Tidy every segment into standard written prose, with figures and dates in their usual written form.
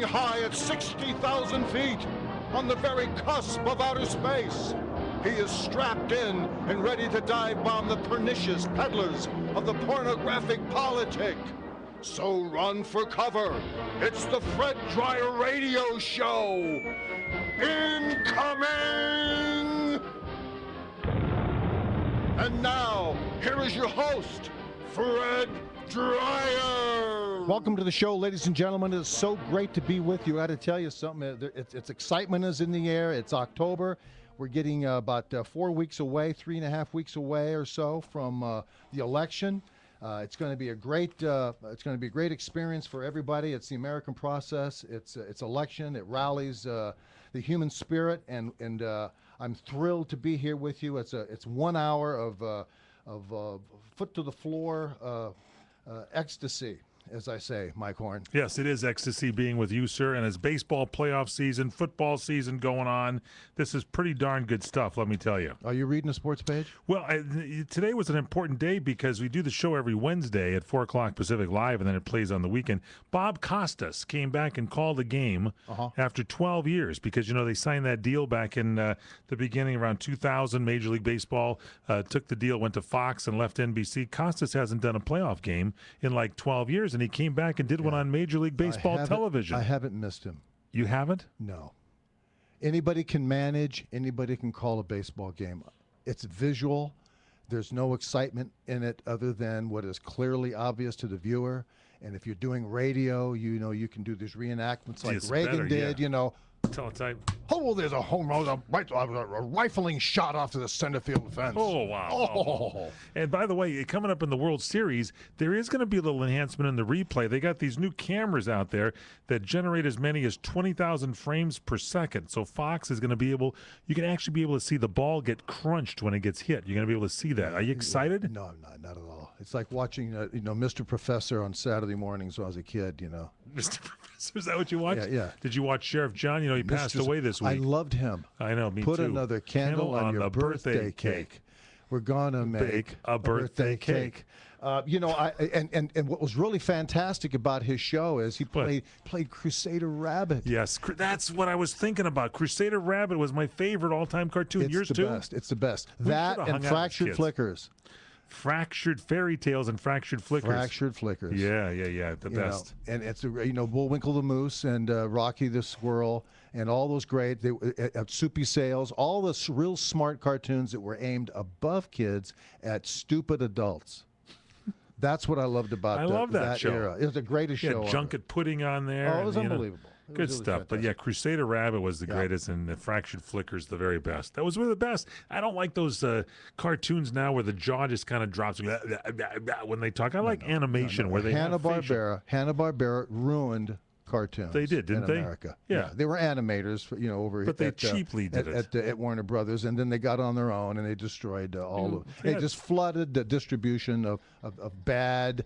high at 60,000 feet, on the very cusp of outer space. He is strapped in and ready to dive bomb the pernicious peddlers of the pornographic politic. So run for cover. It's the Fred Dryer Radio Show. Incoming! And now, here is your host, Fred Dryer. Welcome to the show, ladies and gentlemen. It is so great to be with you. I got to tell you something. It's excitement is in the air. It's October. We're getting about 4 weeks away, 3.5 weeks away or so from the election. It's going to be a great. It's going to be a great experience for everybody. It's the American process. It's election. It rallies the human spirit, and I'm thrilled to be here with you. It's 1 hour of foot to the floor ecstasy, as I say, Mike Horn. Yes, it is ecstasy being with you, sir. And as baseball playoff season, football season going on, this is pretty darn good stuff, let me tell you. Are you reading the sports page? Well, today was an important day because we do the show every Wednesday at 4 o'clock Pacific Live, and then it plays on the weekend. Bob Costas came back and called a game after 12 years because, you know, they signed that deal back in the beginning around 2000. Major League Baseball took the deal, went to Fox, and left NBC. Costas hasn't done a playoff game in like 12 years, and he came back and did one on Major League Baseball television. I haven't missed him. You haven't? No. Anybody can manage. Anybody can call a baseball game. It's visual. There's no excitement in it other than what is clearly obvious to the viewer. And if you're doing radio, you know, you can do these reenactments like Reagan did, you know. Teletype. Oh, there's a home run, a rifling shot off to the center field fence. Oh, wow. Oh. And by the way, coming up in the World Series, there is going to be a little enhancement in the replay. They got these new cameras out there that generate as many as 20,000 frames per second. So Fox is going to be able, you can actually be able to see the ball get crunched when it gets hit. You're going to be able to see that. Are you excited? No, I'm not at all. It's like watching, Mr. Professor on Saturday mornings when I was a kid, you know. Mr. Professor, is that what you watched? Yeah. Did you watch Sheriff John? You know, he passed away this week. I loved him. I know, me too. Put too. another candle on your birthday cake. We're gonna make a birthday cake. And what was really fantastic about his show is he played Crusader Rabbit. Yes, that's what I was thinking about. Crusader Rabbit was my favorite all-time cartoon. Yours too? It's the best. That and Fractured Flickers. Fractured Fairy Tales and Fractured Flickers. Fractured Flickers. Yeah. The best. And it's Bullwinkle the Moose and Rocky the Squirrel and all those great Soupy Sales, all the real smart cartoons that were aimed above kids at stupid adults. That's what I loved about that show. era. It was the greatest show. Junket Pudding on there. Oh, it was unbelievable. Good really stuff. Fantastic. But yeah, Crusader Rabbit was the greatest, and the Fractured Flickers the very best. That was one of the best. I don't like those cartoons now where the jaw just kind of drops when they talk. I like animation where they Hanna-Barbera ruined cartoons. They did, didn't they? America. Yeah. They were animators, over here. But they cheaply did it at Warner Brothers, and then they got on their own and they destroyed all of. They just flooded the distribution of bad.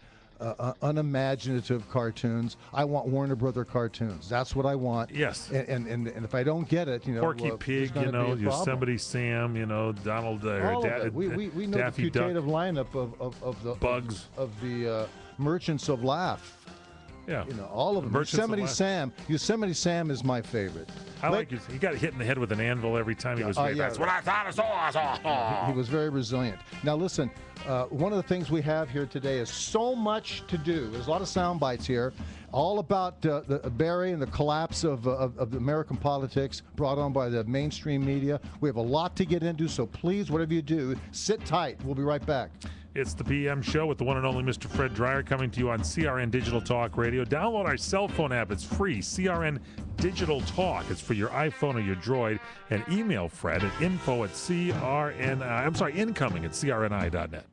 Unimaginative cartoons. I want Warner Brother cartoons. That's what I want. Yes. And if I don't get it, Porky Pig, Yosemite Sam, Donald. All of it. We know Daffy the putative lineup of the Bugs of the Merchants of Laugh. Yeah. All of them. Yosemite Sam is my favorite. I like it. He got hit in the head with an anvil every time he was made. That's what I thought I saw. He was very resilient. Now listen, one of the things we have here today is so much to do. There's a lot of sound bites here, all about the Barry and the collapse of American politics brought on by the mainstream media. We have a lot to get into, so please, whatever you do, sit tight. We'll be right back. It's the PM Show with the one and only Mr. Fred Dryer coming to you on CRN Digital Talk Radio. Download our cell phone app. It's free. CRN Digital Talk. It's for your iPhone or your Droid. And email Fred at incoming@crni.net.